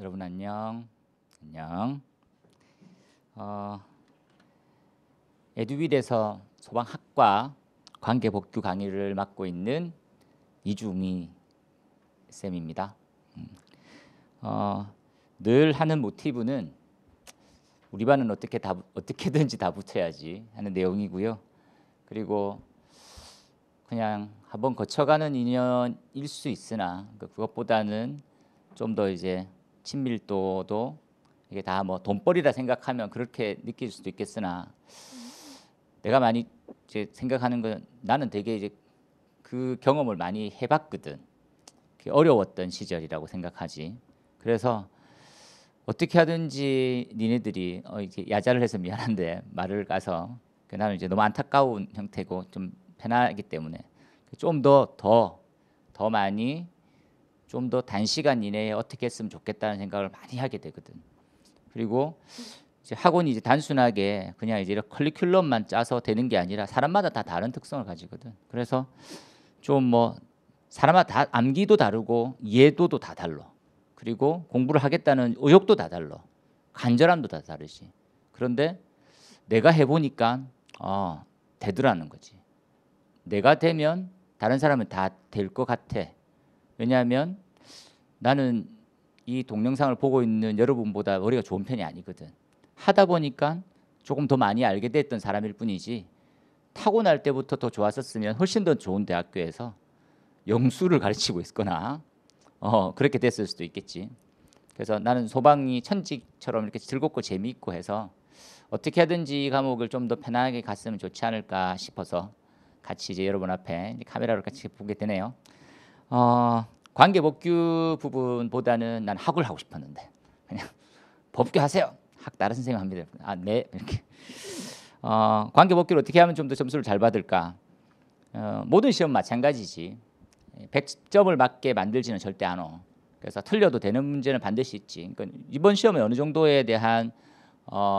여러분 안녕. 안녕. 에듀윌에서 소방학과 관계복귀 강의를 맡고 있는 이주미 쌤입니다. 늘 하는 모티브는 우리 반은 어떻게든지 다 붙어야지 하는 내용이고요. 그리고 그냥 한번 거쳐가는 인연일 수 있으나 그것보다는 좀 더 이제 친밀도도 이게 다 뭐 돈벌이라 생각하면 그렇게 느낄 수도 있겠으나 내가 많이 이제 생각하는 건 나는 되게 이제 그 경험을 많이 해봤거든. 어려웠던 시절이라고 생각하지. 그래서 어떻게 하든지 니네들이 이렇게 야자를 해서 미안한데 말을 가서 나는 이제 너무 안타까운 형태고 좀 편하기 때문에 좀 더 많이 좀 더 단시간 이내에 어떻게 했으면 좋겠다는 생각을 많이 하게 되거든. 그리고 이제 학원이 이제 단순하게 그냥 이제 커리큘럼만 짜서 되는 게 아니라 사람마다 다 다른 특성을 가지거든. 그래서 좀 뭐 사람마다 다 암기도 다르고 이해도도 다 달라. 그리고 공부를 하겠다는 의욕도 다 달라. 간절함도 다 다르지. 그런데 내가 해보니까 되더라는 거지. 내가 되면 다른 사람은 다 될 것 같아. 왜냐하면 나는 이 동영상을 보고 있는 여러분보다 머리가 좋은 편이 아니거든. 하다 보니까 조금 더 많이 알게 됐던 사람일 뿐이지 타고날 때부터 더 좋았었으면 훨씬 더 좋은 대학교에서 영수를 가르치고 있거나 그렇게 됐을 수도 있겠지. 그래서 나는 소방이 천직처럼 이렇게 즐겁고 재미있고 해서 어떻게 하든지 이 과목을 좀 더 편하게 갔으면 좋지 않을까 싶어서 같이 이제 여러분 앞에 카메라로 같이 보게 되네요. 관계복귀 부분보다는 난 학을 하고 싶었는데 그냥 복귀하세요. 학 다른 선생님 합니다. 네 이렇게. 관계복귀를 어떻게 하면 좀 더 점수를 잘 받을까? 모든 시험 마찬가지지. 100점을 맞게 만들지는 절대 않아. 그래서 틀려도 되는 문제는 반드시 있지. 그러니까 이번 시험에 어느 정도에 대한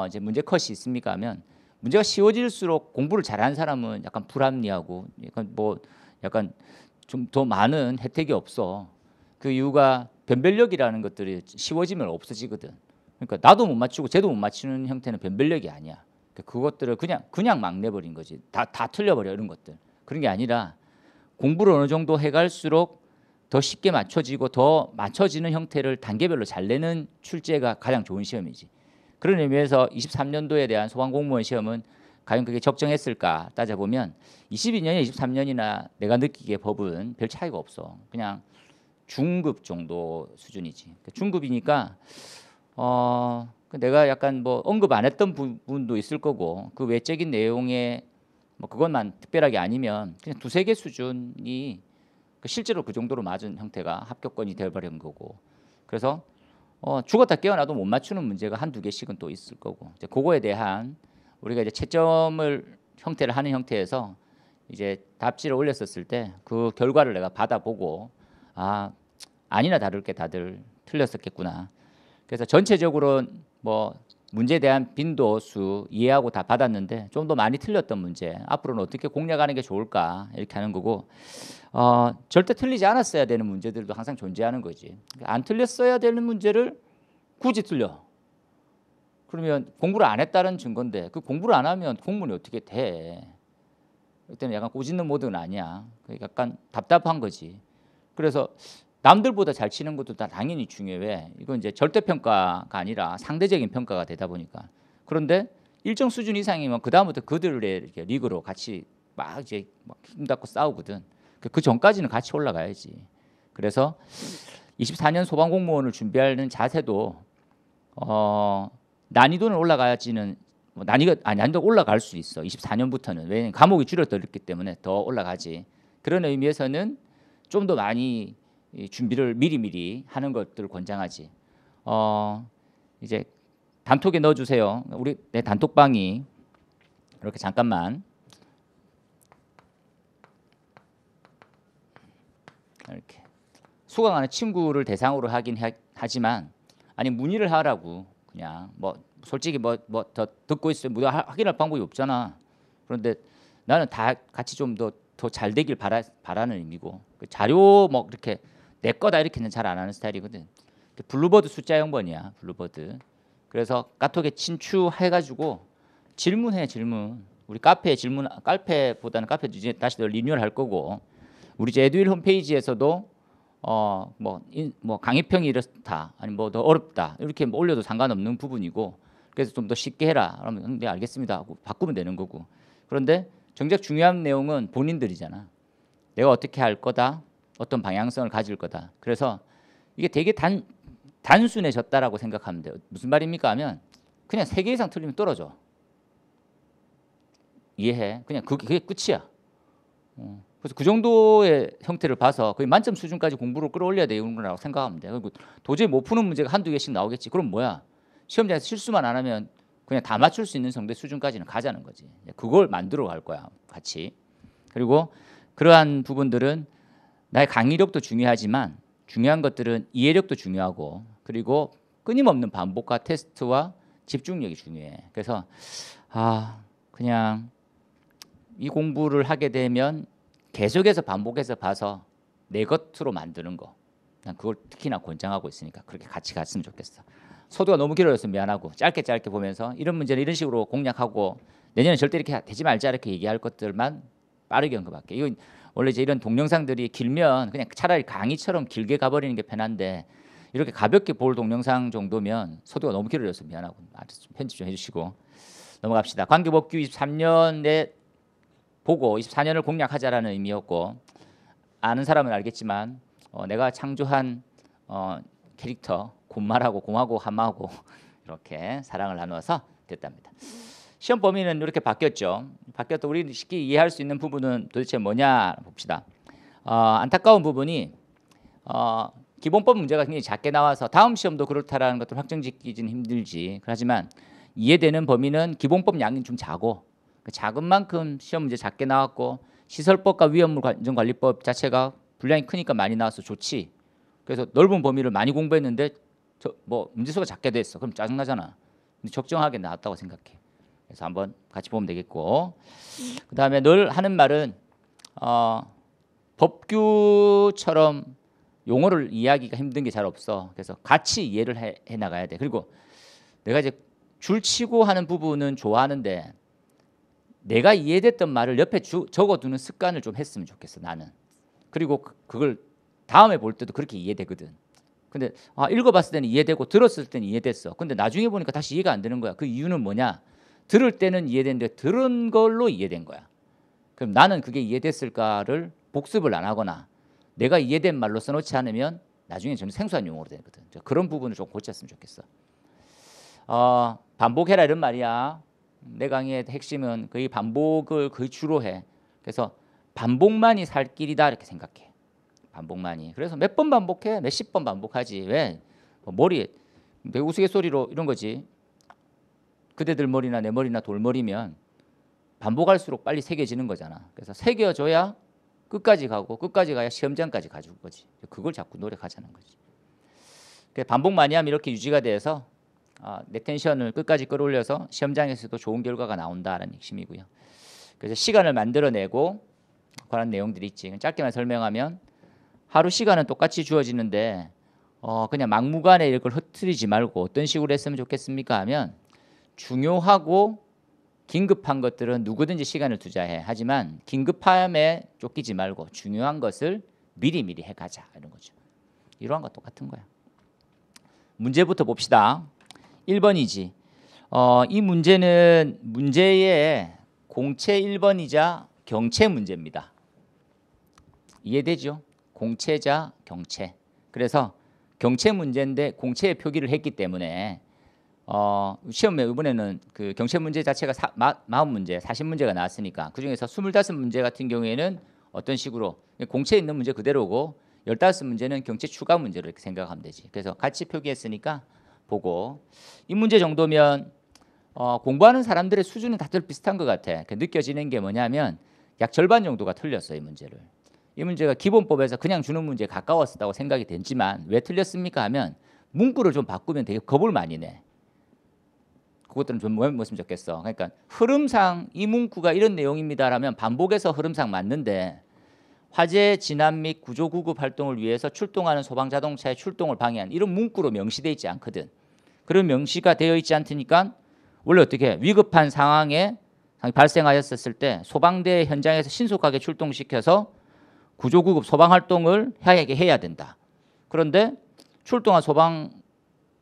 이제 문제 컷이 있습니까 하면 문제가 쉬워질수록 공부를 잘하는 사람은 약간 불합리하고 약간 좀 더 많은 혜택이 없어. 그 이유가 변별력이라는 것들이 쉬워지면 없어지거든. 그러니까 나도 못 맞추고 쟤도 못 맞추는 형태는 변별력이 아니야. 그것들을 그냥 막 내버린 거지. 다 틀려버려 이런 것들. 그런 게 아니라 공부를 어느 정도 해갈수록 더 쉽게 맞춰지고 더 맞춰지는 형태를 단계별로 잘 내는 출제가 가장 좋은 시험이지. 그런 의미에서 23년도에 대한 소방공무원 시험은 과연 그게 적정했을까 따져보면 22년이나 23년이나 내가 느끼기에 법은 별 차이가 없어. 그냥 중급 정도 수준이지. 중급이니까 내가 약간 뭐 언급 안 했던 부분도 있을 거고 그 외적인 내용에 뭐 그것만 특별하게 아니면 그냥 두세 개 수준이 실제로 그 정도로 맞은 형태가 합격권이 되어버린 거고. 그래서 죽었다 깨어나도 못 맞추는 문제가 한두 개씩은 또 있을 거고. 이제 그거에 대한 우리가 이제 채점을 형태를 하는 형태에서 이제 답지를 올렸었을 때 그 결과를 내가 받아보고 아니나 다를게 다들 틀렸었겠구나. 그래서 전체적으로 뭐 문제에 대한 빈도수 이해하고 다 받았는데 좀 더 많이 틀렸던 문제 앞으로는 어떻게 공략하는 게 좋을까 이렇게 하는 거고 절대 틀리지 않았어야 되는 문제들도 항상 존재하는 거지. 안 틀렸어야 되는 문제를 굳이 틀려. 그러면 공부를 안 했다는 증거인데 그 공부를 안 하면 공문이 어떻게 돼? 그때는 약간 꼬집는 모드는 아니야. 약간 답답한 거지. 그래서 남들보다 잘 치는 것도 다 당연히 중요해. 이건 이제 절대평가가 아니라 상대적인 평가가 되다 보니까. 그런데 일정 수준 이상이면 그 다음부터 그들의 이렇게 리그로 같이 막 이제 막 힘닫고 싸우거든. 그 전까지는 같이 올라가야지. 그래서 24년 소방공무원을 준비하는 자세도 난이도는 올라가야지는 난이도 올라갈 수 있어. 24년부터는 왜냐면 과목이 줄어들었기 때문에 더 올라가지. 그런 의미에서는 좀 더 많이 준비를 미리미리 하는 것들을 권장하지. 이제 단톡에 넣어주세요. 내 단톡방이 이렇게 잠깐만 이렇게 수강하는 친구를 대상으로 하긴 하지만 아니 문의를 하라고 그냥 뭐 솔직히 뭐 더 듣고 있으면 뭐 확인할 방법이 없잖아. 그런데 나는 다 같이 좀 더 잘 되길 바라는 의미고 그 자료 뭐 이렇게 내 거다 이렇게는 잘 안 하는 스타일이거든. 블루버드 숫자 0번이야. 블루버드. 그래서 카톡에 친추해가지고 질문해. 질문. 우리 카페 질문, 카페보다는 카페 이제 다시 리뉴얼 할 거고, 우리 이제 에듀윌 홈페이지에서도 뭐 강의평이 이렇다, 아니 뭐 더 어렵다 이렇게 뭐 올려도 상관없는 부분이고, 그래서 좀 더 쉽게 해라. 그러면 네 알겠습니다 하고 바꾸면 되는 거고. 그런데 정작 중요한 내용은 본인들이잖아. 내가 어떻게 할 거다, 어떤 방향성을 가질 거다. 그래서 이게 되게 단순해졌다라고 생각하면 돼요. 무슨 말입니까 하면 그냥 3개 이상 틀리면 떨어져. 이해해? 그냥 그게 끝이야. 그래서 그 정도의 형태를 봐서 거의 만점 수준까지 공부를 끌어올려야 되는 거라고 생각하면 돼. 그리고 도저히 못 푸는 문제가 한두 개씩 나오겠지. 그럼 뭐야? 시험장에서 실수만 안 하면 그냥 다 맞출 수 있는 정도의 수준까지는 가자는 거지. 그걸 만들어 갈 거야, 같이. 그리고 그러한 부분들은 나의 강의력도 중요하지만 중요한 것들은 이해력도 중요하고, 그리고 끊임없는 반복과 테스트와 집중력이 중요해. 그래서 그냥 이 공부를 하게 되면 계속해서 반복해서 봐서 내 것으로 만드는 거, 난 그걸 특히나 권장하고 있으니까 그렇게 같이 갔으면 좋겠어. 소두가 너무 길어져서 미안하고 짧게 보면서 이런 문제는 이런 식으로 공략하고 내년에 절대 이렇게 되지 말자 이렇게 얘기할 것들만 빠르게 언급할게. 이건 원래 이제 이런 동영상들이 길면 그냥 차라리 강의처럼 길게 가버리는 게 편한데, 이렇게 가볍게 볼 동영상 정도면 소두가 너무 길어져서 미안하고 편집 좀 해주시고 넘어갑시다. 관계법규 23년에 보고 24년을 공략하자라는 의미였고, 아는 사람은 알겠지만 내가 창조한 캐릭터 곰말하고 곰하고 하마하고 이렇게 사랑을 나누어서 됐답니다. 시험 범위는 이렇게 바뀌었죠. 바뀌었다. 우리 쉽게 이해할 수 있는 부분은 도대체 뭐냐 봅시다. 안타까운 부분이 기본법 문제가 굉장히 작게 나와서 다음 시험도 그렇다라는 것들 확정짓기는 힘들지. 하지만 이해되는 범위는 기본법 양이 좀 작고, 그 작은 만큼 시험 문제 작게 나왔고, 시설법과 위험물 안전관리법 자체가 분량이 크니까 많이 나와서 좋지. 그래서 넓은 범위를 많이 공부했는데 뭐 문제수가 작게 됐어. 그럼 짜증나잖아. 근데 적정하게 나왔다고 생각해. 그래서 한번 같이 보면 되겠고, 그 다음에 늘 하는 말은 법규처럼 용어를 이해하기가 힘든 게 잘 없어. 그래서 같이 이해를 해 나가야 돼. 그리고 내가 이제 줄치고 하는 부분은 좋아하는데 내가 이해됐던 말을 옆에 적어두는 습관을 좀 했으면 좋겠어, 나는. 그리고 그걸 다음에 볼 때도 그렇게 이해되거든. 근데 읽어봤을 때는 이해되고 들었을 때는 이해됐어. 근데 나중에 보니까 다시 이해가 안 되는 거야. 그 이유는 뭐냐? 들을 때는 이해되는데 들은 걸로 이해된 거야. 그럼 나는 그게 이해됐을까를 복습을 안 하거나 내가 이해된 말로 써놓지 않으면 나중에 좀 생소한 용어로 되거든. 그런 부분을 좀 고쳤으면 좋겠어. 반복해라 이런 말이야. 내 강의의 핵심은 거의 반복을 거의 주로 해. 그래서 반복만이 살 길이다 이렇게 생각해. 반복만이. 그래서 몇 번 반복해? 몇십 번 반복하지. 왜? 머리 내 우스갯소리로 이런 거지. 그대들 머리나 내 머리나 돌머리면 반복할수록 빨리 새겨지는 거잖아. 그래서 새겨줘야 끝까지 가고 끝까지 가야 시험장까지 가줄 거지. 그걸 자꾸 노력하자는 거지. 반복 많이 하면 이렇게 유지가 돼서 내 텐션을 끝까지 끌어올려서 시험장에서도 좋은 결과가 나온다라는 핵심이고요. 그래서 시간을 만들어내고 그런 내용들이 있지. 짧게만 설명하면 하루 시간은 똑같이 주어지는데 그냥 막무가내 이걸 흐트리지 말고 어떤 식으로 했으면 좋겠습니까 하면, 중요하고 긴급한 것들은 누구든지 시간을 투자해. 하지만 긴급함에 쫓기지 말고 중요한 것을 미리미리 해가자 이런 거죠. 이러한 거 똑같은 거야. 문제부터 봅시다. 1번이지. 이 문제는 문제의 공채 1번이자 경채 문제입니다. 이해되죠? 공채자 경채. 그래서 경채 문제인데 공채에 표기를 했기 때문에 시험에 이번에는 그 경채 문제 자체가 40문제, 40문제가 나왔으니까 그중에서 25문제 같은 경우에는 어떤 식으로 공채에 있는 문제 그대로고 15문제는 경채 추가 문제로 이렇게 생각하면 되지. 그래서 같이 표기했으니까 보고, 이 문제 정도면 공부하는 사람들의 수준은 다들 비슷한 것 같아. 느껴지는 게 뭐냐면 약 절반 정도가 틀렸어, 이 문제를. 이 문제가 기본법에서 그냥 주는 문제에 가까웠다고 생각이 됐지만 왜 틀렸습니까 하면 문구를 좀 바꾸면 되게 겁을 많이 내. 그것들은 좀 뭐였으면 좋겠어. 그러니까 흐름상 이 문구가 이런 내용입니다라면 반복해서 흐름상 맞는데 화재 진압 및 구조 구급 활동을 위해서 출동하는 소방 자동차의 출동을 방해한 이런 문구로 명시되어 있지 않거든. 그런 명시가 되어 있지 않으니까 원래 어떻게 위급한 상황에 발생하였을 때 소방대 현장에서 신속하게 출동시켜서 구조 구급 소방 활동을 해야 된다. 그런데 출동한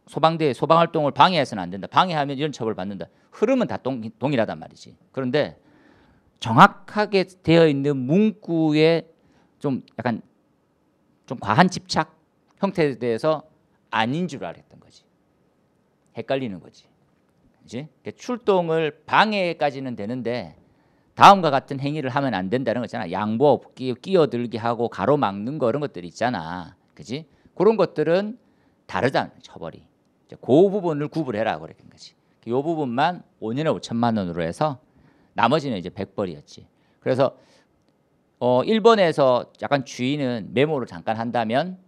소방대의 소방 활동을 방해해서는 안 된다. 방해하면 이런 처벌을 받는다. 흐름은 다 동일하단 말이지. 그런데 정확하게 되어 있는 문구에 좀 약간 좀 과한 집착 형태에 대해서 아닌 줄 알았던 거지. 헷갈리는 거지. 그렇지? 출동을 방해까지는 되는데 다음과 같은 행위를 하면 안 된다는 거잖아. 양보, 끼어들게 하고 가로막는 거 이런 것들 있잖아. 그렇지? 그런 것들은 다르다 처벌이. 그 부분을 구분해라 그랬던 거지. 이 부분만 5년에 5천만 원으로 해서 나머지는 이제 100벌이었지. 그래서 1번에서 약간 주의는 메모를 잠깐 한다면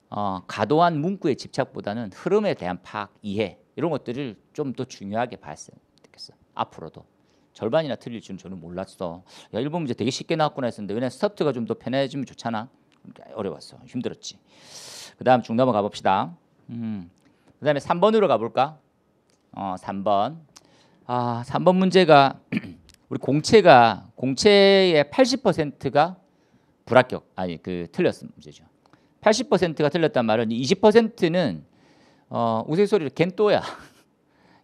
과도한 문구의 집착보다는 흐름에 대한 파악, 이해 이런 것들을 좀 더 중요하게 봤으면 좋겠어. 앞으로도 절반이나 틀릴 줄은 저는 몰랐어. 야, 1번 문제 되게 쉽게 나왔구나 했었는데 왜냐면 스타트가 좀 더 편해지면 좋잖아. 어려웠어. 힘들었지. 그 다음 중 넘어가 봅시다. 그 다음에 3번으로 가볼까? 3번. 3번 문제가 우리 공채의 80%가 불합격, 틀렸은 문제죠. 80%가 틀렸단 말은 20%는 우스갯소리로 겐또야.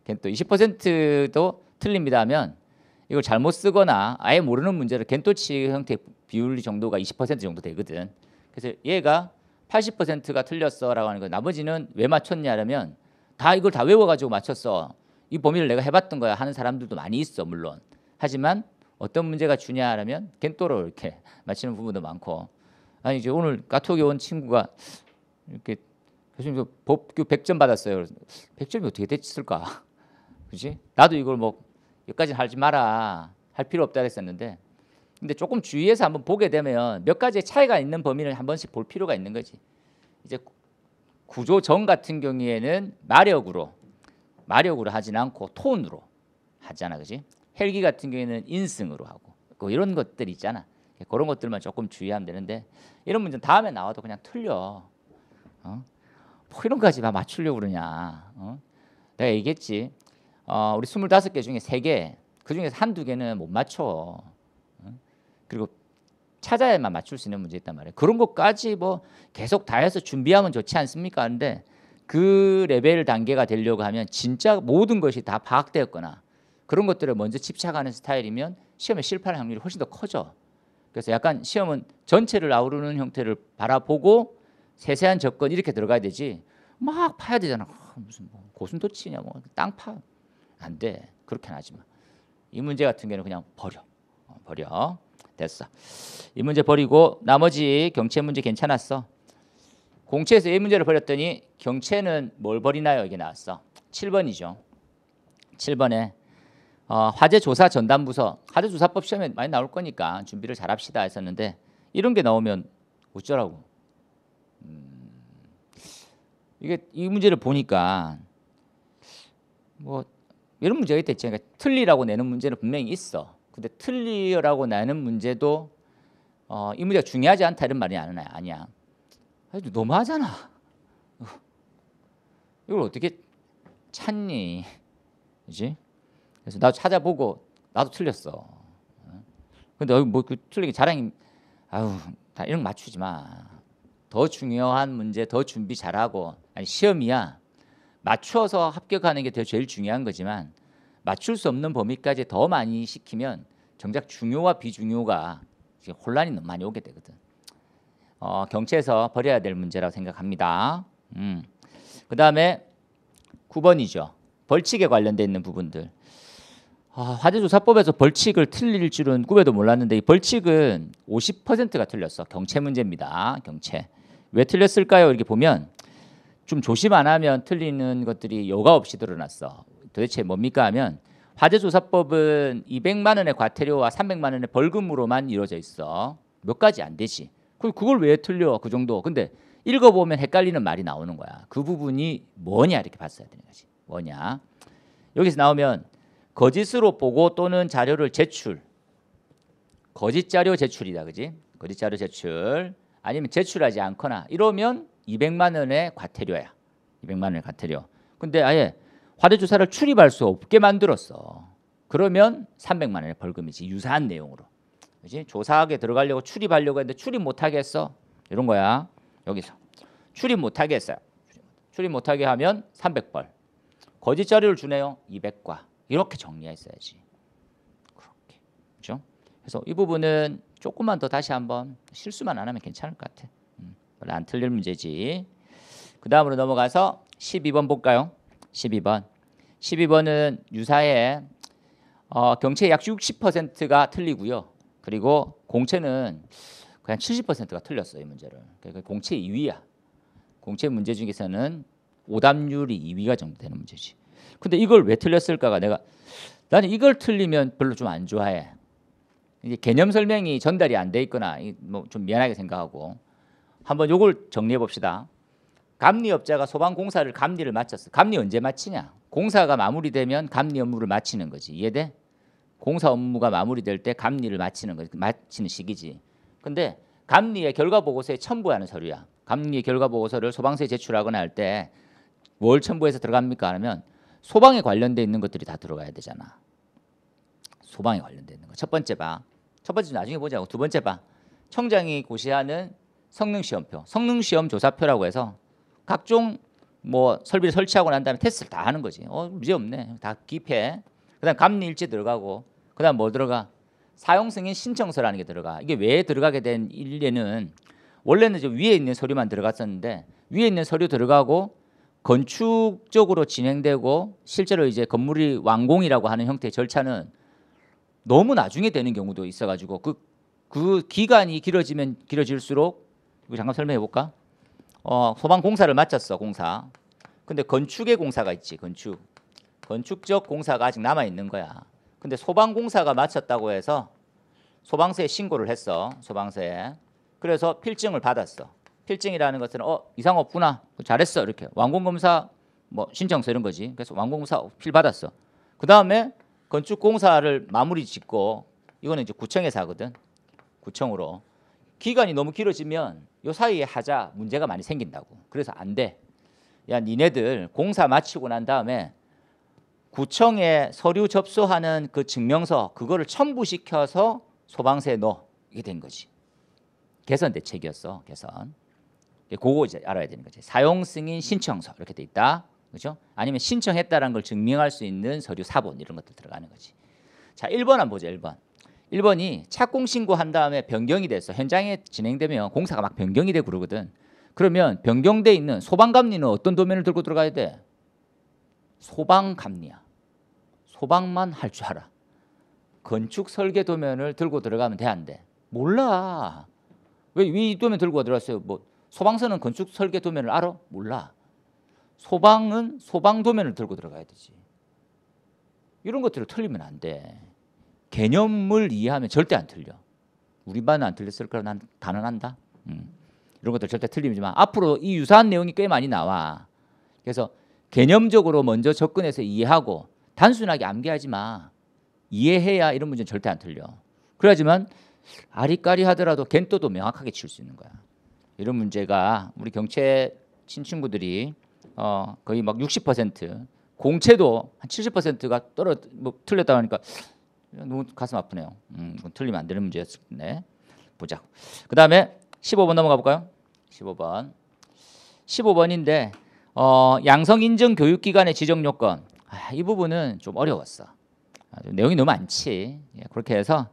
겐또 20%도 틀립니다 하면 이걸 잘못 쓰거나 아예 모르는 문제를 겐또치 형태의 비율 정도가 20% 정도 되거든. 그래서 얘가 80%가 틀렸어라고 하는 거. 나머지는 왜 맞췄냐면 다 이걸 다 외워가지고 맞췄어. 이 범위를 내가 해봤던 거야 하는 사람들도 많이 있어 물론. 하지만 어떤 문제가 주냐라면 겐또로 이렇게 맞히는 부분도 많고. 아니 이제 오늘 카톡에 온 친구가 이렇게 교수님 법규 100점 받았어요. 100점이 어떻게 됐을까? 그렇지? 나도 이걸 뭐 여기까지 하지 마라 할 필요 없다 했었는데 근데 조금 주의해서 한번 보게 되면 몇 가지의 차이가 있는 범위를 한 번씩 볼 필요가 있는 거지. 이제 구조정 같은 경우에는 마력으로 하진 않고 톤으로 하잖아, 그렇지? 헬기 같은 경우에는 인승으로 하고 이런 것들 있잖아. 그런 것들만 조금 주의하면 되는데 이런 문제는 다음에 나와도 그냥 틀려. 뭐 이런 거까지 다 맞추려고 그러냐. 내가 얘기했지. 우리 25개 중에 3개, 그 중에서 한두 개는 못 맞춰. 그리고 찾아야만 맞출 수 있는 문제 있단 말이에요. 그런 것까지 뭐 계속 다 해서 준비하면 좋지 않습니까? 근데 그 레벨 단계가 되려고 하면 진짜 모든 것이 다 파악되었거나 그런 것들을 먼저 집착하는 스타일이면 시험에 실패할 확률이 훨씬 더 커져. 그래서 약간 시험은 전체를 아우르는 형태를 바라보고 세세한 접근 이렇게 들어가야 되지. 막 파야 되잖아. 무슨 뭐 고슴도치냐 뭐 땅 파. 안 돼. 그렇게는 하지 마. 이 문제 같은 경우는 그냥 버려. 됐어. 이 문제 버리고 나머지 경채 문제 괜찮았어. 공채에서 이 문제를 버렸더니 경채는 뭘 버리나요? 이게 나왔어. 7번이죠. 7번에 화재조사 전담부서 화재조사법 시험에 많이 나올 거니까 준비를 잘합시다 했었는데 이런 게 나오면 어쩌라고. 이게 이 문제를 보니까 뭐 이런 문제가 있댔지. 그러니까 틀리라고 내는 문제는 분명히 있어. 근데 틀리라고 내는 문제도 이 문제가 중요하지 않다 이런 말이 아니야. 너무하잖아. 이걸 어떻게 찾니? 그렇지? 그래서 나도 찾아보고 나도 틀렸어. 근데 뭐 그 틀리기 자랑이 다 이런 거 맞추지 마. 더 중요한 문제 더 준비 잘하고 시험이야. 맞춰서 합격하는 게 제일 중요한 거지만 맞출 수 없는 범위까지 더 많이 시키면 정작 중요와 비중요가 혼란이 너무 많이 오게 되거든. 경채에서 버려야 될 문제라고 생각합니다. 그 다음에 9번이죠. 벌칙에 관련돼 있는 부분들. 화재조사법에서 벌칙을 틀릴 줄은 꿈에도 몰랐는데 이 벌칙은 50%가 틀렸어. 경채 문제입니다. 경채. 왜 틀렸을까요? 이렇게 보면 좀 조심 안 하면 틀리는 것들이 여과 없이 드러났어. 도대체 뭡니까 하면 화재조사법은 200만 원의 과태료와 300만 원의 벌금으로만 이루어져 있어. 몇 가지 안 되지. 그걸 왜 틀려? 그 정도. 근데 읽어보면 헷갈리는 말이 나오는 거야. 그 부분이 뭐냐 이렇게 봤어야 되는 거지. 뭐냐. 여기서 나오면 거짓으로 보고 또는 자료를 제출. 거짓 자료 제출이다. 그지? 거짓자료 제출 아니면 제출하지 않거나 이러면 200만 원의 과태료야. 200만 원의 과태료. 근데 아예 화대조사를 출입할 수 없게 만들었어. 그러면 300만 원의 벌금이지. 유사한 내용으로. 그렇지? 조사하게 들어가려고 출입하려고 했는데 출입 못하게 했어. 이런 거야. 여기서 출입 못하게 했어요. 출입 못하게 하면 300벌. 거짓 자료를 주네요. 200과. 이렇게 정리했어야지. 그렇게. 그렇죠? 그래서 이 부분은 조금만 더 다시 한번 실수만 안 하면 괜찮을 것 같아. 별로 안 틀릴 문제지. 그 다음으로 넘어가서 12번 볼까요? 12번. 12번은 유사해. 경체 약 60%가 틀리고요. 그리고 공채는 그냥 70%가 틀렸어요. 이 문제를. 그러니까 공채 2위야. 공채 문제 중에서는 오답률이 2위가 정도 되는 문제지. 근데 이걸 왜 틀렸을까가 나는 이걸 틀리면 별로 좀 안 좋아해. 이제 개념 설명이 전달이 안 돼 있거나 뭐 좀 미안하게 생각하고 한번 요걸 정리해 봅시다. 감리업자가 소방공사를 감리를 마쳤어. 감리 언제 마치냐? 공사가 마무리되면 감리 업무를 마치는 거지. 이해돼? 공사 업무가 마무리될 때 감리를 마치는 거지. 마치는 시기지. 근데 감리의 결과 보고서에 첨부하는 서류야. 감리의 결과 보고서를 소방서에 제출하거나 할 때 뭘 첨부해서 들어갑니까? 하면 소방에 관련돼 있는 것들이 다 들어가야 되잖아. 소방에 관련돼 있는 거. 첫 번째 봐. 첫 번째 나중에 보자고. 두 번째 봐. 청장이 고시하는 성능시험표. 성능시험 조사표라고 해서 각종 뭐 설비를 설치하고 난 다음에 테스트를 다 하는 거지. 문제 없네. 다 기입해. 그다음 감리일지 들어가고. 그다음 뭐 들어가? 사용승인 신청서라는 게 들어가. 이게 왜 들어가게 된 일례는 원래는 저 위에 있는 서류만 들어갔었는데 위에 있는 서류 들어가고 건축적으로 진행되고 실제로 이제 건물이 완공이라고 하는 형태의 절차는 너무 나중에 되는 경우도 있어가지고 그 기간이 길어지면 길어질수록 이거 잠깐 설명해 볼까? 소방 공사를 마쳤어. 공사. 근데 건축의 공사가 있지. 건축적 공사가 아직 남아 있는 거야. 근데 소방 공사가 마쳤다고 해서 소방서에 신고를 했어. 소방서에. 그래서 필증을 받았어. 필증이라는 것은 이상 없구나. 잘했어. 이렇게 완공 검사 뭐 신청서 이런 거지. 그래서 완공 검사 필 받았어. 그다음에 건축 공사를 마무리 짓고 이거는 이제 구청에서 하거든. 구청으로. 기간이 너무 길어지면 요 사이에 하자 문제가 많이 생긴다고. 그래서 안 돼. 야, 니네들 공사 마치고 난 다음에 구청에 서류 접수하는 그 증명서 그거를 첨부시켜서 소방서에 넣어. 이게 된 거지. 개선 대책이었어. 개선. 그거 이제 알아야 되는 거지. 사용 승인 신청서 이렇게 돼 있다. 그렇죠? 아니면 신청했다라는 걸 증명할 수 있는 서류 사본 이런 것들 들어가는 거지. 자, 1번 한번 보죠. 1번. 1번이 착공 신고한 다음에 변경이 됐어. 현장에 진행되면 공사가 막 변경이 되고 그러거든. 그러면 변경돼 있는 소방감리는 어떤 도면을 들고 들어가야 돼? 소방감리야. 소방만 할 줄 알아. 건축 설계 도면을 들고 들어가면 돼, 안 돼? 몰라. 왜 이 도면 들고 들어갔어요? 뭐 소방서는 건축 설계 도면을 알아? 몰라. 소방은 소방 도면을 들고 들어가야 되지. 이런 것들을 틀리면 안 돼. 개념을 이해하면 절대 안 틀려. 우리 반은 안 틀렸을 거라 난 단언한다. 이런 것들 절대 틀리지만 앞으로 이 유사한 내용이 꽤 많이 나와. 그래서 개념적으로 먼저 접근해서 이해하고 단순하게 암기하지 마. 이해해야 이런 문제는 절대 안 틀려. 그래야지만 아리까리 하더라도 겐또도 명확하게 칠 수 있는 거야. 이런 문제가 우리 경채 친친구들이 거의 막 60% 공채도 한 70%가 틀렸다고 하니까 너무 가슴 아프네요. 이건 틀리면 안 되는 문제였을 텐데. 보자. 그 다음에 15번 넘어가 볼까요? 15번. 15번인데 양성인정교육기관의 지정요건. 이 부분은 좀 어려웠어. 내용이 너무 많지. 그렇게 해서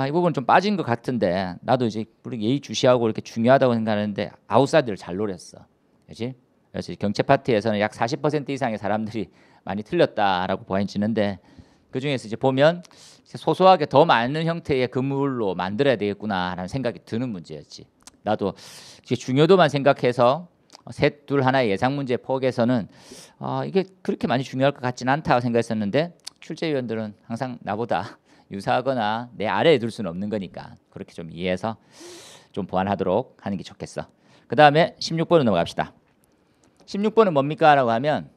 이 부분 좀 빠진 것 같은데 나도 이제 예의주시하고 이렇게 중요하다고 생각하는데 아웃사이드를 잘 노렸어. 그렇지? 그래서 경채 파트에서는 약 40% 이상의 사람들이 많이 틀렸다라고 보여지는데 그 중에서 이제 보면 소소하게 더 많은 형태의 그물로 만들어야 되겠구나라는 생각이 드는 문제였지. 나도 중요도만 생각해서 셋, 둘, 하나의 예상 문제 폭에서는 이게 그렇게 많이 중요할 것 같지는 않다고 생각했었는데 출제위원들은 항상 나보다 유사하거나 내 아래에 둘 수는 없는 거니까 그렇게 좀 이해해서 좀 보완하도록 하는 게 좋겠어. 그 다음에 16번으로 넘어갑시다. 16번은 뭡니까? 라고 하면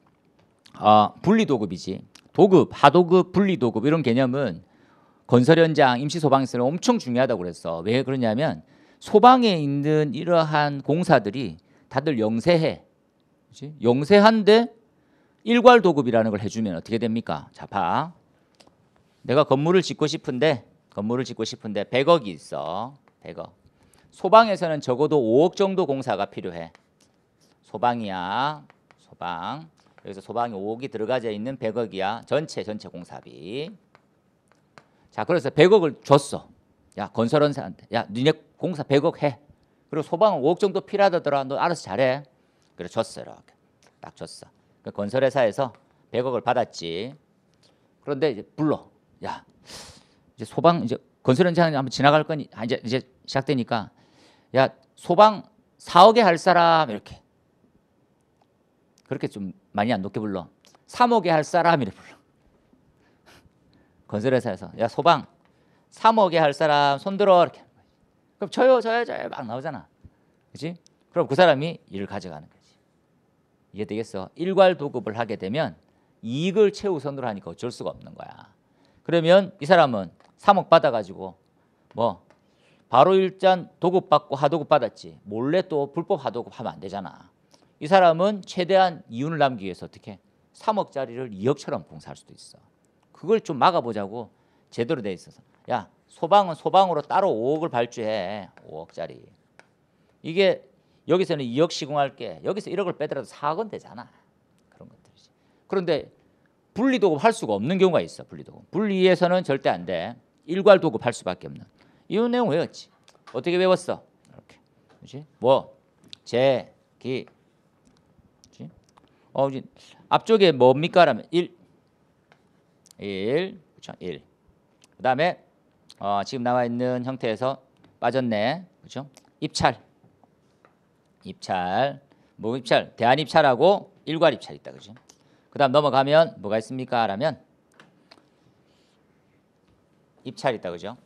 분리도급이지. 도급, 하도급, 분리도급 이런 개념은 건설 현장 임시 소방에서는 엄청 중요하다고 그랬어. 왜 그러냐면 소방에 있는 이러한 공사들이 다들 영세해. 그렇지? 영세한데 일괄 도급이라는 걸 해주면 어떻게 됩니까? 자, 봐. 내가 건물을 짓고 싶은데 100억이 있어. 100억. 소방에서는 적어도 5억 정도 공사가 필요해. 소방이야. 소방. 여기서 소방이 5억이 들어가져 있는 100억이야. 전체 공사비. 자, 그래서 100억을 줬어. 야, 건설원사한테. 야, 니네 공사 100억 해. 그리고 소방은 5억 정도 필요하다더라. 너 알아서 잘해. 그래 줬어. 이렇게. 딱 줬어. 그 건설회사에서 100억을 받았지. 그런데 이제 불러. 야, 이제 소방 이제 건설 현장에 한번 지나갈 거니 이제 시작되니까 야, 소방 4억에 할 사람 이렇게. 그렇게 좀 많이 안 높게 불러. 3억에 할 사람 이렇게 불러. 건설회사에서 야, 소방 3억에 할 사람 손들어 이렇게. 그럼 저요 막 나오잖아. 그렇지? 그럼 그 사람이 일을 가져가는 거지. 이해되겠어? 일괄 도급을 하게 되면 이익을 최우선으로 하니까 어쩔 수가 없는 거야. 그러면 이 사람은 3억 받아가지고 뭐 바로 일단 도급 받고 하도급 받았지. 몰래 또 불법 하도급 하면 안 되잖아. 이 사람은 최대한 이윤을 남기기 위해서 어떻게 3억짜리를 2억처럼 공사할 수도 있어. 그걸 좀 막아보자고 제대로 돼 있어서 야, 소방은 소방으로 따로 5억을 발주해. 5억짜리. 이게 여기서는 2억 시공할게. 여기서 1억을 빼더라도 4억은 되잖아. 그런 것들이지. 그런데 분리도급 할 수가 없는 경우가 있어. 분리해서는 절대 안 돼. 일괄 도급할 수밖에 없는. 이 내용 외웠지. 어떻게 외웠어? 이렇게. 그렇지? 뭐 제, 기. 그렇지? 이제 앞쪽에 뭡니까라면 1. 그렇죠? 1. 그다음에 지금 나와 있는 형태에서 빠졌네. 그렇죠? 입찰. 뭐 입찰? 대한 입찰하고 일괄 입찰 있다. 그렇죠? 그다음 넘어가면 뭐가 있습니까? 라면 입찰 있다. 그죠?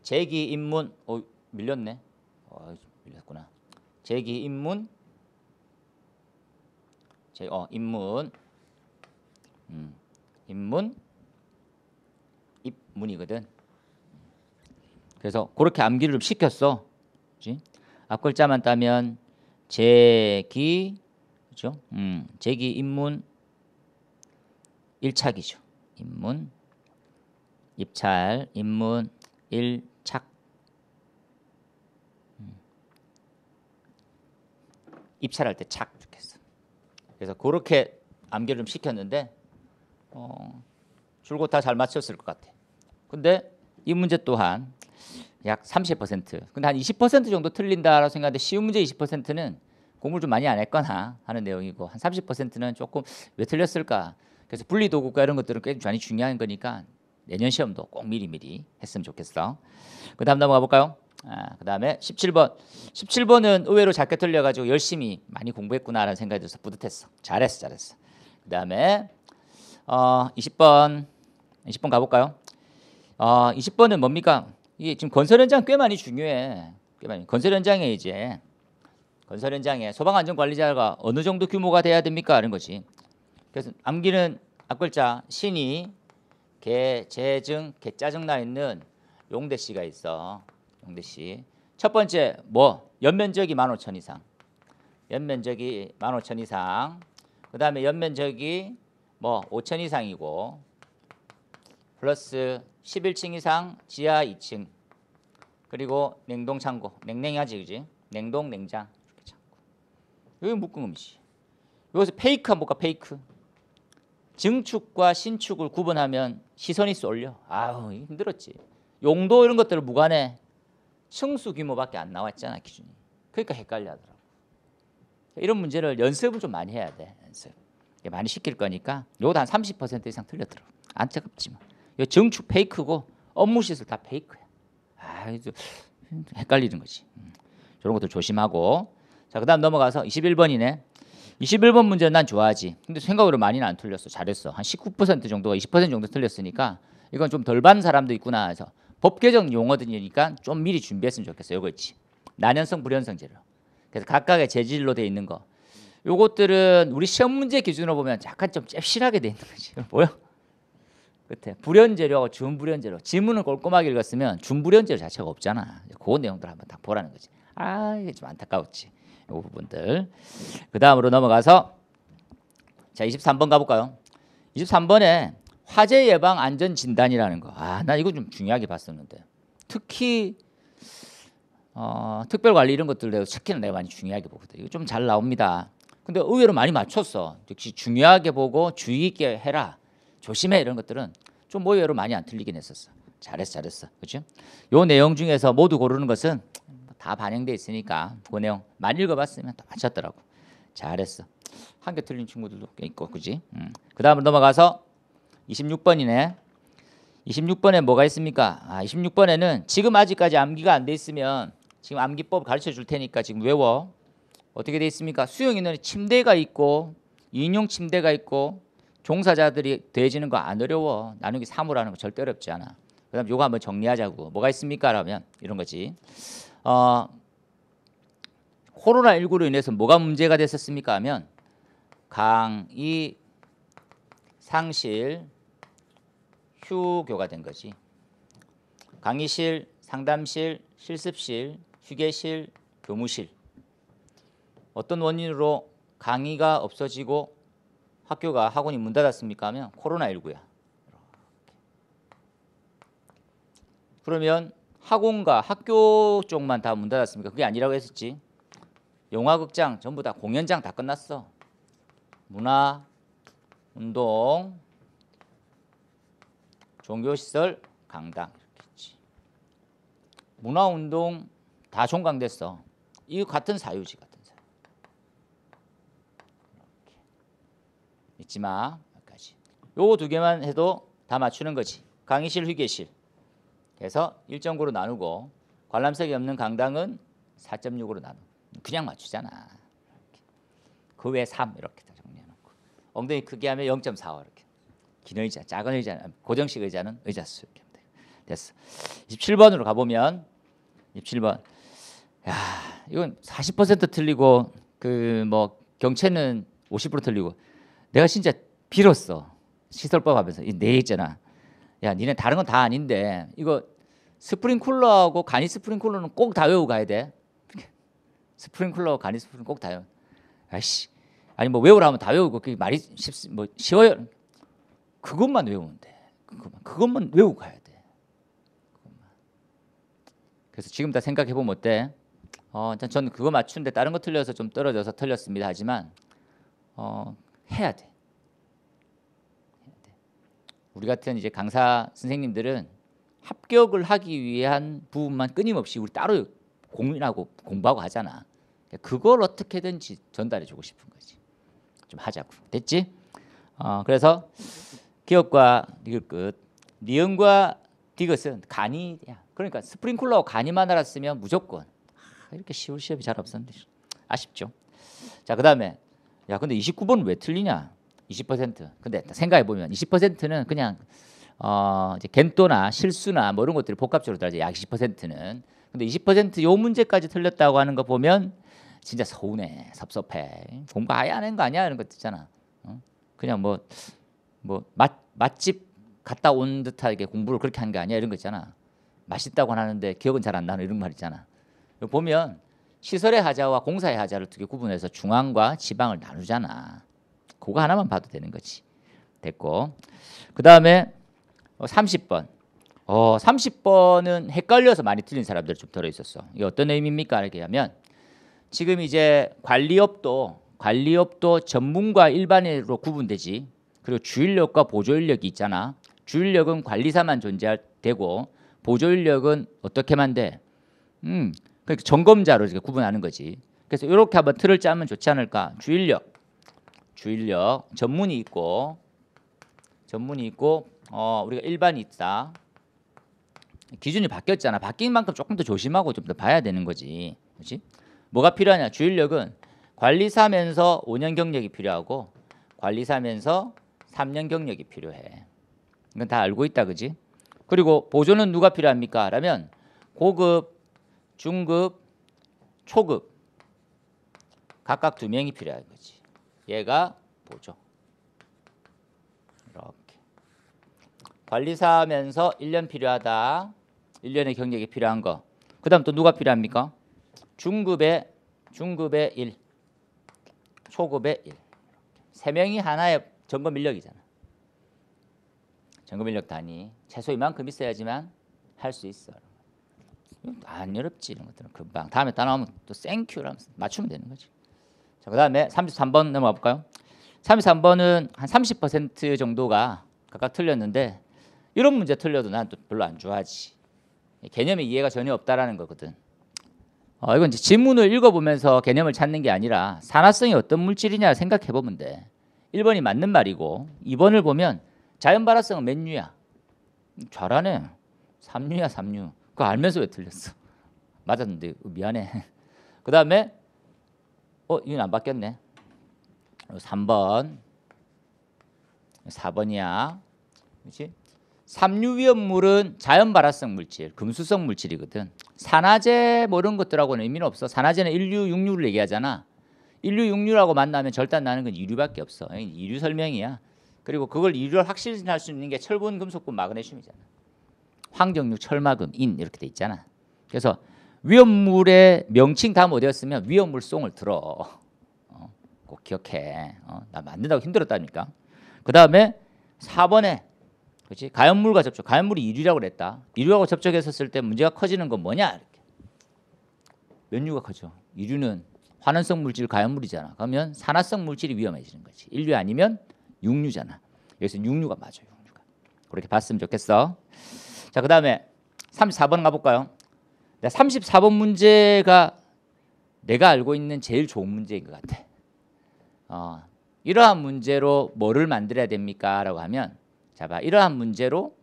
제기 입문 밀렸네. 밀렸구나. 제기 입문 입문 입문이거든. 그래서 그렇게 암기를 좀 시켰어. 그렇지? 앞글자만 따면 제기, 그렇죠? 제기 입문 1착이죠. 입문 입찰 입문 1착. 입찰할 때 착 좋겠어. 그래서 그렇게 암기를 좀 시켰는데 줄곧 다 잘 맞췄을 것 같아. 근데 이 문제 또한 약 30%. 근데 한 20% 정도 틀린다라고 생각하는데 쉬운 문제 20%는 공부를 좀 많이 안 했거나 하는 내용이고 한 30%는 조금 왜 틀렸을까. 그래서 분리도급과 이런 것들은 꽤 많이 중요한 거니까 내년 시험도 꼭 미리 했으면 좋겠어. 그 다음 넘어가 볼까요? 그 다음에 17번. 17번은 의외로 작게 틀려가지고 열심히 많이 공부했구나라는 생각이 들어서 뿌듯했어. 잘했어. 그 다음에 20번 가볼까요? 20번은 뭡니까? 이게 지금 건설 현장 꽤 많이 중요해. 건설 현장에 소방안전관리자가 어느 정도 규모가 돼야 됩니까? 이런 거지. 그래서 암기는 앞글자 신이 개, 재증, 개짜증 나 있는 용대 씨가 있어. 용대 씨. 첫 번째 연면적이 15,000 이상. 연면적이 15,000 이상. 그다음에 연면적이 5,000 이상이고 플러스 11층 이상 지하 2층. 그리고 냉동 창고. 냉랭하지, 그지? 냉동 냉장. 이렇게 창고. 여기 묶은 음식. 여기서 페이크 한번 볼까? 페이크. 증축과 신축을 구분하면 시선이 쏠려. 아우, 힘들었지. 용도 이런 것들을 무관해. 층수 규모밖에 안 나왔잖아, 기준이. 그러니까 헷갈려 하더라고. 이런 문제를 연습을 좀 많이 해야 돼. 연습. 많이 시킬 거니까 요것도 한 30% 이상 틀렸더라고. 안타깝지만. 요 증축 페이크고 업무 시설 다 페이크야. 헷갈리는 거지. 저런 것도 조심하고. 자, 그다음 넘어가서 21번이네. 21번 문제는 난 좋아하지. 근데 생각으로 많이는 안 틀렸어. 잘했어. 한 19% 정도가 20% 정도 틀렸으니까 이건 좀 덜 받는 사람도 있구나 해서 법 개정 용어들이니까 좀 미리 준비했으면 좋겠어. 요거 있지. 난연성, 불연성 재료. 그래서 각각의 재질로 돼 있는 거. 요것들은 우리 시험 문제 기준으로 보면 약간 좀 잽실하게 돼 있는 거지. 보여? 끝에 불연재료하고 준불연재료. 지문을 꼼꼼하게 읽었으면 준불연재료 자체가 없잖아. 그 내용들 한번 딱 보라는 거지. 아, 이게 좀 안타까웠지. 이 부분들. 그 다음으로 넘어가서 자 23번 가볼까요? 23번에 화재 예방 안전 진단이라는 거. 아, 나 이거 좀 중요하게 봤었는데. 특히 특별 관리 이런 것들 내가 특히나 내가 많이 중요하게 보거든. 이거 좀 잘 나옵니다. 근데 의외로 많이 맞췄어. 역시 중요하게 보고 주의 있게 해라. 조심해 이런 것들은 좀 의외로 많이 안 틀리긴 했었어. 잘했어. 그렇죠? 요 내용 중에서 모두 고르는 것은 다 반영돼 있으니까 그 내용 많이 읽어봤으면 또 맞췄더라고. 잘했어. 한 개 틀린 친구들도 꽤 있고, 그지? 그 다음으로 넘어가서 26번이네. 26번에 뭐가 있습니까? 26번에는 지금 아직까지 암기가 안 돼 있으면 지금 암기법 가르쳐 줄 테니까 지금 외워. 어떻게 돼 있습니까? 수용인원에 침대가 있고 인용 침대가 있고 종사자들이 더해지는 거 안 어려워. 나누기 3으로 하는 거 절대 어렵지 않아. 그 다음 요거 한번 정리하자고. 뭐가 있습니까? 라면 이런 거지. 코로나19로 인해서 뭐가 문제가 됐었습니까? 하면 강의, 상실, 휴교가 된 거지. 강의실, 상담실, 실습실, 휴게실, 교무실. 어떤 원인으로 강의가 없어지고 학원이 문 닫았습니까? 하면 코로나19야. 그러면 학원과 학교 쪽만 다 문 닫았습니까? 그게 아니라고 했었지. 영화극장 전부 다 공연장 다 끝났어. 문화, 운동, 종교시설, 강당 이렇게 있지. 문화, 운동 다 종강됐어. 이거 같은 사유지, 같은 사유. 이렇게. 잊지 마. 여기까지. 요거 두 개만 해도 다 맞추는 거지. 강의실, 휴게실. 그래서 1.9로 나누고 관람석이 없는 강당은 4.6으로 나누고. 그냥 맞추잖아. 그 외에 3 이렇게 다 정리해놓고 엉덩이 크게 하면 0.45 이렇게. 긴 의자, 작은 의자, 고정식 의자는 의자 수 이렇게 하면 돼. 됐어. 27번으로 가보면 27번. 야, 이건 40% 틀리고 그 뭐 경채는 50% 틀리고 내가 진짜 빌었어. 시설법 하면서 내 있잖아. 야, 니네 다른 건 다 아닌데 이거 스프링쿨러하고 간이 스프링쿨러는 꼭 다 외우고 가야 돼. 스프링쿨러, 간이 스프링 꼭 다요. 아이씨, 아니 뭐 외우라면 다 외우고 그게 말이 뭐 쉬워요. 그것만 외우면 돼. 그것만 외우고 가야 돼. 그것만. 그래서 지금 다 생각해 보면 어때? 저는 그거 맞추는데 다른 거 틀려서 좀 떨어져서 틀렸습니다. 하지만 해야 돼. 우리 같은 이제 강사 선생님들은 합격을 하기 위한 부분만 끊임없이 우리 따로 고민하고 공부하고 하잖아. 그걸 어떻게든지 전달해주고 싶은 거지. 좀 하자고. 됐지? 그래서 기업과 디귿, 니은과 디귿은 간이야. 그러니까 스프링쿨러하고 간이만 알았으면 무조건 이렇게 쉬울 시험이 잘 없었는데 아쉽죠. 자, 그다음에 야, 근데 29번은 왜 틀리냐? 20%. 근데 생각해 보면 20%는 그냥 이제 겐또나 실수나 뭐 이런 것들이 복합적으로 들어가죠. 약 20%는. 근데 20%요 문제까지 틀렸다고 하는 거 보면 진짜 서운해, 섭섭해. 공부 아예 안 한 거 아니야? 이런 것 있잖아. 그냥 뭐 맛집 갔다 온 듯하게 공부를 그렇게 한 게 아니야? 이런 거 있잖아. 맛있다고 하는데 기억은 잘 안 나는 이런 말 있잖아. 보면 시설의 하자와 공사의 하자를 두 개 구분해서 중앙과 지방을 나누잖아. 그거 하나만 봐도 되는 거지. 됐고. 그 다음에 30번. 30번은 헷갈려서 많이 틀린 사람들 좀 들어있었어. 이게 어떤 의미입니까? 이렇게 하면 지금 이제 관리업도 전문가 일반인으로 구분되지. 그리고 주인력과 보조인력이 있잖아. 주인력은 관리사만 존재되고 보조인력은 어떻게만 돼? 그러니까 점검자로 이렇게 구분하는 거지. 그래서 이렇게 한번 틀을 짜면 좋지 않을까? 주인력 전문이 있고 우리가 일반이 있다. 기준이 바뀌었잖아. 바뀐 만큼 조금 더 조심하고 좀 더 봐야 되는 거지. 그렇지? 뭐가 필요하냐? 주인력은 관리사면서 5년 경력이 필요하고 관리사면서 3년 경력이 필요해. 이건 다 알고 있다, 그지? 그리고 보조는 누가 필요합니까? 라면 고급, 중급, 초급 각각 2명이 필요한 거지. 얘가 보조. 이렇게. 관리사하면서 1년 필요하다. 1년의 경력이 필요한 거. 그 다음 또 누가 필요합니까? 중급의 1, 초급의 1. 3명이 하나의 점검 인력이잖아. 점검 인력 단위. 최소 이만큼 있어야지만 할 수 있어. 안 어렵지 이런 것들은 금방. 다음에 다 나오면 또 땡큐라면서 맞추면 되는 거지. 자, 그 다음에 33번 넘어가 볼까요? 33번은 한 30% 정도가 각각 틀렸는데 이런 문제 틀려도 난 또 별로 안 좋아하지. 개념의 이해가 전혀 없다라는 거거든. 이건 이제 지문을 읽어보면서 개념을 찾는 게 아니라 산화성이 어떤 물질이냐 생각해 보면 돼. 1번이 맞는 말이고 2번을 보면 자연 발화성은 몇 유야? 잘하네. 3유야 3유. 그거 알면서 왜 틀렸어? 맞았는데 미안해. 그 다음에 이건 안 바뀌었네. 3번 4번이야. 그렇지? 삼유위험물은 자연 발화성 물질, 금수성 물질이거든. 산화제 뭐 이런 것들하고는 의미는 없어. 산화제는 1류, 6류를 얘기하잖아. 1류, 6류라고 만나면 절단 나는 건 2류밖에 없어. 2류 설명이야. 그리고 그걸 2류를 확실히 할 수 있는 게 철분, 금속분, 마그네슘이잖아. 황정류, 철마금, 인 이렇게 돼 있잖아. 그래서 위험물의 명칭 다 어디였으면 위험물송을 들어. 꼭 기억해. 나 만든다고 힘들었다니까. 그 다음에 4번에 그렇지? 가연물과 접촉. 가연물이 1유라고 그랬다. 1유하고 접촉했었을 때 문제가 커지는 건 뭐냐? 이렇게. 몇 유가 커져? 1유는 환원성 물질 가연물이잖아. 그러면 산화성 물질이 위험해지는 거지. 1유 아니면 6유잖아. 여기서 6유가 맞아요. 6유가. 그렇게 봤으면 좋겠어. 자, 그 다음에 34번 가볼까요? 34번 문제가 내가 알고 있는 제일 좋은 문제인 것 같아. 이러한 문제로 뭐를 만들어야 됩니까? 라고 하면 자 봐. 이러한 문제로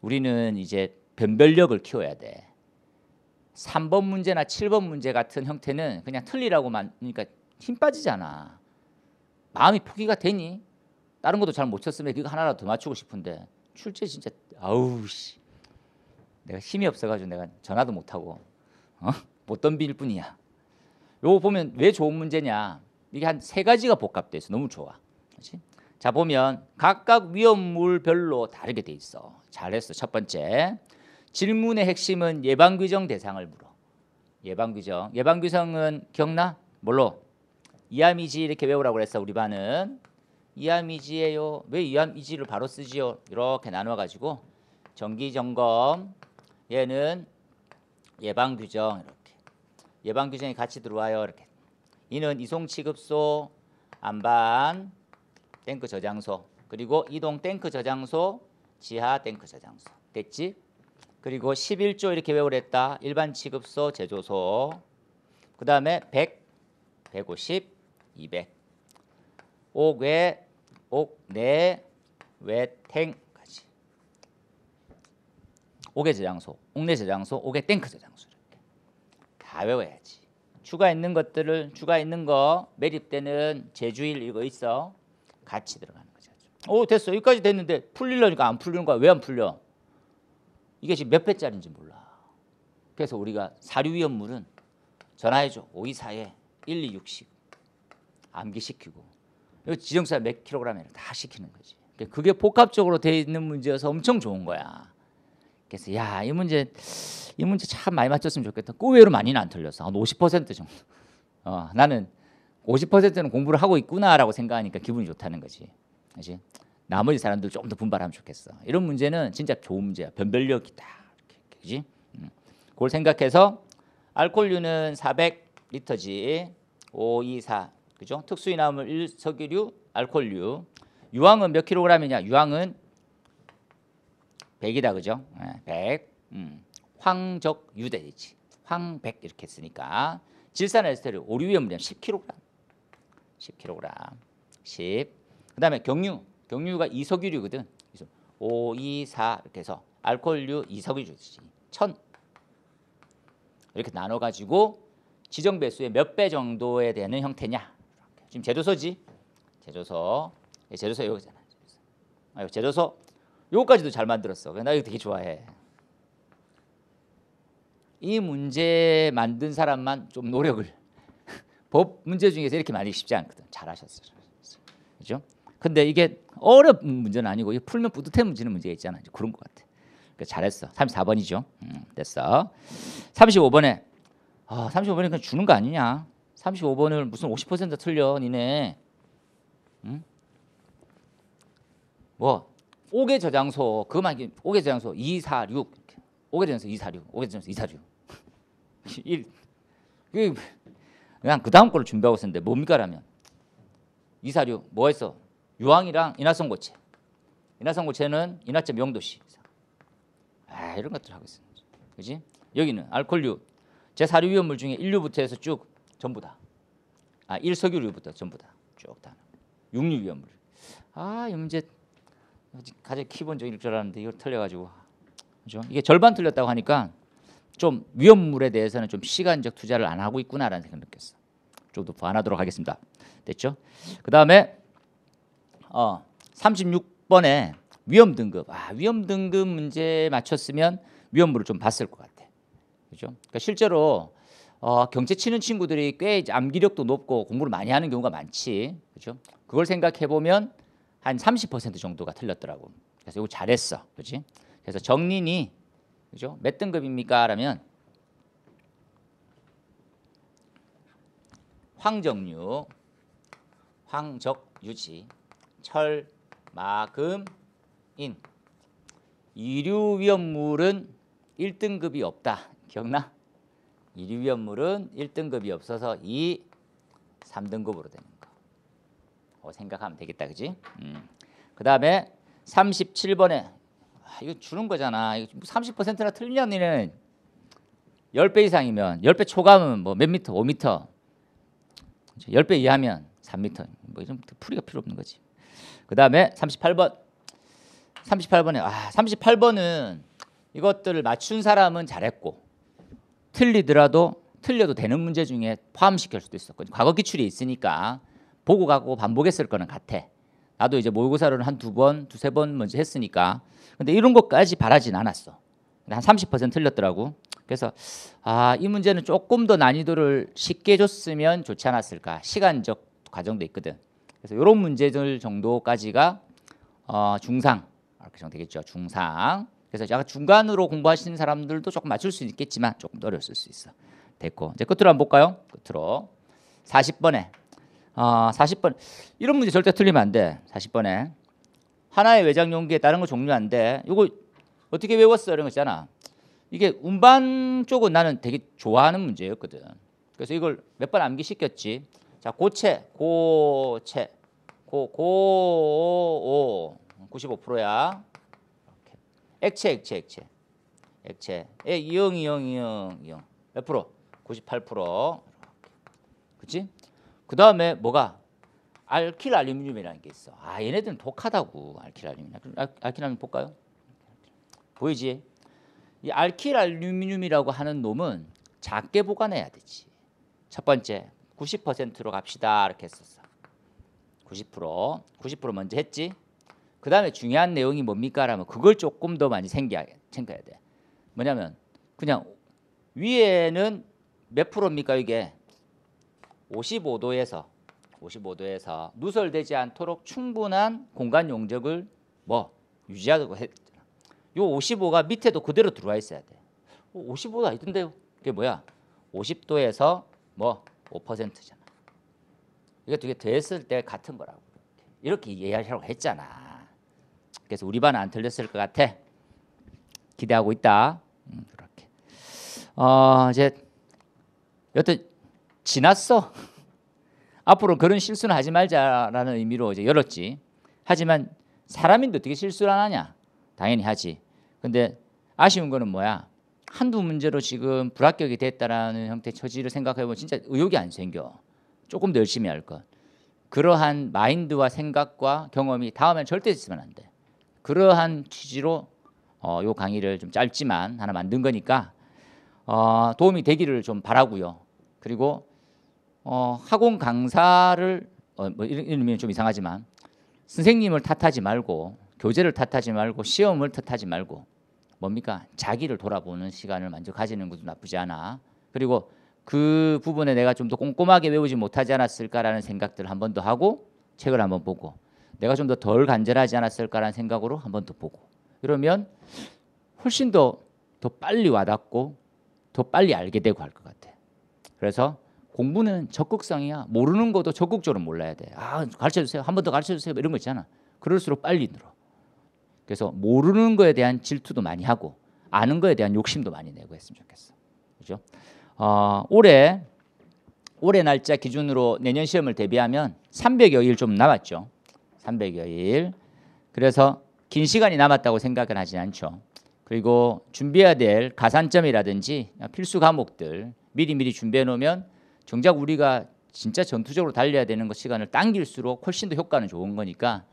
우리는 이제 변별력을 키워야 돼. 3번 문제나 7번 문제 같은 형태는 그냥 틀리라고 그러니까 힘 빠지잖아. 마음이 포기가 되니? 다른 것도 잘 못 쳤으면 그거 하나라도 더 맞추고 싶은데 출제 진짜 아우 씨. 내가 힘이 없어가지고 내가 전화도 못하고 못 덤빌 뿐이야. 요거 보면 왜 좋은 문제냐. 이게 한 3가지가 복합돼 있어. 너무 좋아. 그렇지? 자 보면 각각 위험물별로 다르게 돼 있어. 잘했어. 첫 번째 질문의 핵심은 예방규정 대상을 물어. 예방규정. 예방규정은 기억나? 뭘로? 이암이지 이렇게 외우라고 그랬어. 우리 반은 이암이지예요. 왜 이암이지를 바로 쓰지요? 이렇게 나눠가지고 정기점검 얘는 예방규정 이렇게 예방규정이 같이 들어와요. 이렇게 이는 이송취급소 안반 탱크 저장소 그리고 이동 탱크 저장소 지하 탱크 저장소 됐지? 그리고 11조 이렇게 외우랬다. 일반 취급소 제조소 그 다음에 100, 150, 200 옥외, 옥내, 외탱까지 옥외 저장소, 옥내 저장소, 옥외 탱크 저장소 이렇게 다 외워야지. 추가 있는 것들을 추가 있는 거 매립되는 제주일 이거 있어. 같이 들어가는 거죠. 됐어. 여기까지 됐는데 풀리려니까 안 풀리는 거야. 왜 안 풀려? 이게 지금 몇 회짜리인지 몰라. 그래서 우리가 사료 위험물은 전화해줘. 524에 126씩 암기시키고 이거 지정사 몇 킬로그램을 다 시키는 거지. 그게 복합적으로 돼 있는 문제여서 엄청 좋은 거야. 그래서 야, 이 문제 참 많이 맞췄으면 좋겠다. 의외로 많이는 안 틀렸어. 한 50% 정도. 나는 50%는 공부를 하고 있구나라고 생각하니까 기분이 좋다는 거지. 그렇지? 나머지 사람들 좀 더 분발하면 좋겠어. 이런 문제는 진짜 좋은 문제야. 변별력이다. 그렇지? 그걸 생각해서 알코올류는 400리터지. 524. 그죠? 특수이나물 1석유류 알코올류. 유황은 몇 킬로그램이냐? 유황은 100이다. 그죠? 100. 황적유대지. 황100 이렇게 했으니까 질산에스테르 오류위험물이면 10kg. 10kg. 10. 그다음에 경유가 이석유류거든. 그래서 5, 2, 4 이렇게 해서 알코올류 이석유류지. 1000. 이렇게 나눠 가지고 지정 배수의 몇 배 정도에 되는 형태냐? 지금 제조소지. 제조소 여기잖아. 제조소 요거까지도 잘 만들었어. 나 이거 되게 좋아해. 이 문제 만든 사람만 좀 노력을 법 문제 중에서 이렇게 많이 쉽지 않거든. 잘하셨어요. 그죠? 근데 이게 어려운 문제는 아니고 이게 풀면 뿌듯해지는 문제가 있잖아. 이제 그런 것 같아. 그러니까 잘했어. 34번이죠. 됐어. 35번에 35번에 그냥 주는 거 아니냐? 35번을 무슨 50% 틀려 니네. 응? 뭐 5개 저장소 그만 5개 저장소 246 5개 저장소 246 5개 저장소 246 그냥 그 다음 거를 준비하고 있었는데 뭡니까라면 246 뭐 했어? 유황이랑 인화성고체. 인화성고체는 인화점 0도씨. 이런 것들 하고 있어. 그지? 여기는 알코올류 제4류 위험물 중에 1류부터 해서 쭉 전부 다. 1석유류부터 전부 다. 쭉 다. 6류 위험물. 이 문제 가장 기본적일 줄 알았는데 이걸 틀려가지고. 그죠? 이게 절반 틀렸다고 하니까 좀 위험물에 대해서는 좀 시간적 투자를 안 하고 있구나라는 생각 느꼈어. 좀 더 보완하도록 하겠습니다. 됐죠? 그 다음에 36번에 위험 등급. 위험 등급 문제 맞췄으면 위험물을 좀 봤을 것 같아. 그죠? 그러니까 실제로 경제 치는 친구들이 꽤 암기력도 높고 공부를 많이 하는 경우가 많지. 그죠? 그걸 생각해 보면 한 30% 정도가 틀렸더라고. 그래서 이거 잘했어. 그렇지? 그래서 정린이 그죠? 몇 등급입니까? 라면 황정류, 황적유지, 철, 마, 금, 인. 2류 위험물은 1등급이 없다. 기억나? 2류 위험물은 1등급이 없어서 2, 3등급으로 되는 거. 생각하면 되겠다. 그지? 그 다음에 37번에 이거 주는 거잖아. 이거 30%나 틀리냐는 10배 이상이면 10배 초과하면 뭐 몇 미터? 5미터. 10배 이하면 3미터. 뭐 좀 풀이가 필요 없는 거지. 그 다음에 38번. 38번에 38번은 이것들을 맞춘 사람은 잘했고 틀려도 되는 문제 중에 포함시킬 수도 있었거든. 과거 기출이 있으니까 보고 가고 반복했을 거는 같아. 나도 이제 모의고사를 한 2번, 2-3번 먼저 했으니까. 근데 이런 것까지 바라진 않았어. 한 30% 틀렸더라고. 그래서 이 문제는 조금 더 난이도를 쉽게 줬으면 좋지 않았을까. 시간적 과정도 있거든. 그래서 이런 문제들 정도까지가 중상 이렇게 정도 되겠죠. 중상. 그래서 약간 중간으로 공부하시는 사람들도 조금 맞출 수 있겠지만 조금 어려웠을 수 있어. 됐고 이제 끝으로 한번 볼까요? 끝으로 40번에 40번 이런 문제 절대 틀리면 안 돼. 40번에 하나의 외장 용기에 다른 거 종류 안 돼. 이거 어떻게 외웠어? 이런 거 있잖아. 이게 운반 쪽은 나는 되게 좋아하는 문제였거든. 그래서 이걸 몇 번 암기시켰지. 자, 고체 95%야. 액체. 이형 몇 프로? 98%. 그치? 그 다음에 뭐가? 알킬알루미늄이라는 게 있어. 얘네들은 독하다고. 알킬알루미늄 볼까요? 보이지? 이 알킬알루미늄이라고 하는 놈은 작게 보관해야 되지. 첫 번째 90%로 갑시다 이렇게 했었어. 90% 먼저 했지. 그 다음에 중요한 내용이 뭡니까? 라면 그걸 조금 더 많이 챙겨야 돼. 뭐냐면 그냥 위에는 몇 프로입니까? 이게 55도에서 누설되지 않도록 충분한 공간 용적을 유지하고 했잖아. 요 55가 밑에도 그대로 들어와 있어야 돼. 55도 아니던데요. 그게 뭐야? 50도에서 5%잖아. 이게 두 개 더했을 때 같은 거라고. 이렇게 이해하려고 했잖아. 그래서 우리 반은 안 틀렸을 것 같아. 기대하고 있다. 그렇게. 이제 여튼 지났어. 앞으로 그런 실수는 하지 말자라는 의미로 이제 열었지. 하지만 사람인데 어떻게 실수를 안 하냐? 당연히 하지. 근데 아쉬운 거는 뭐야? 한두 문제로 지금 불합격이 됐다라는 형태의 처지를 생각해보면 진짜 의욕이 안 생겨. 조금 더 열심히 할 것. 그러한 마인드와 생각과 경험이 다음엔 절대 있으면 안 돼. 그러한 취지로 요 강의를 좀 짧지만 하나 만든 거니까 도움이 되기를 좀 바라고요. 그리고 학원 강사를 이러면 좀 이상하지만 선생님을 탓하지 말고 교재를 탓하지 말고 시험을 탓하지 말고 뭡니까? 자기를 돌아보는 시간을 먼저 가지는 것도 나쁘지 않아. 그리고 그 부분에 내가 좀 더 꼼꼼하게 외우지 못하지 않았을까라는 생각들을 한 번 더 하고 책을 한번 보고 내가 좀 덜 간절하지 않았을까라는 생각으로 한 번 더 보고 이러면 훨씬 더 빨리 와닿고 더 빨리 알게 되고 할 것 같아. 그래서 공부는 적극성이야. 모르는 것도 적극적으로 몰라야 돼. 가르쳐주세요. 한 번 더 가르쳐주세요. 이런 거 있잖아. 그럴수록 빨리 늘어. 그래서 모르는 거에 대한 질투도 많이 하고 아는 거에 대한 욕심도 많이 내고 했으면 좋겠어. 그죠? 올해 날짜 기준으로 내년 시험을 대비하면 300여 일 좀 남았죠. 300여 일. 그래서 긴 시간이 남았다고 생각은 하지 않죠. 그리고 준비해야 될 가산점이라든지 필수 과목들 미리 준비해 놓으면 정작 우리가 진짜 전투적으로 달려야 되는 것 시간을 당길수록 훨씬 더 효과는 좋은 거니까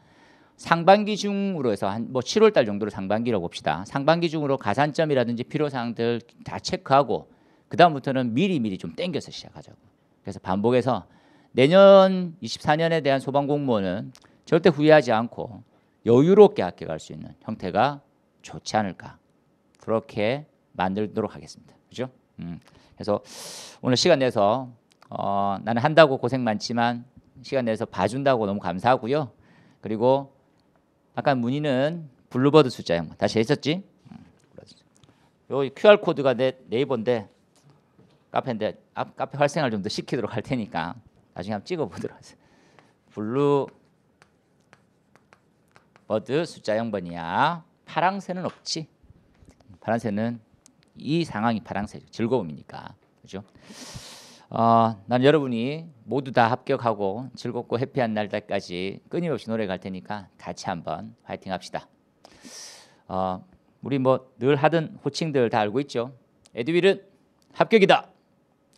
상반기 중으로 해서 한 7월 달 정도로 상반기라고 봅시다. 상반기 중으로 가산점이라든지 필요사항들 다 체크하고 그다음부터는 미리 좀 땡겨서 시작하자고. 그래서 반복해서 내년 24년에 대한 소방공무원은 절대 후회하지 않고 여유롭게 합격할 수 있는 형태가 좋지 않을까. 그렇게 만들도록 하겠습니다. 그죠? 그래서 오늘 시간 내서 나는 한다고 고생 많지만 시간 내서 봐준다고 너무 감사하고요. 그리고 아까 문의는 블루버드 숫자형 다시 했었지? 요 QR 코드가 내 네이버인데 카페인데 카페 활성화를 좀 더 시키도록 할 테니까 나중에 한번 찍어보도록 하세요. 블루버드 숫자 0번이야. 파랑새는 없지. 파랑새는 이 상황이 파랑새죠. 즐거움이니까. 그죠? 난 여러분이 모두 다 합격하고 즐겁고 해피한 날까지 끊임없이 노래 갈 테니까 같이 한번 화이팅 합시다. 우리 늘 하던 호칭들 다 알고 있죠? 에듀윌은 합격이다.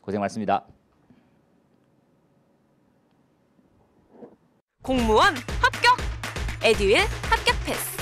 고생 많습니다. 공무원 합격! 에듀윌 합격 패스!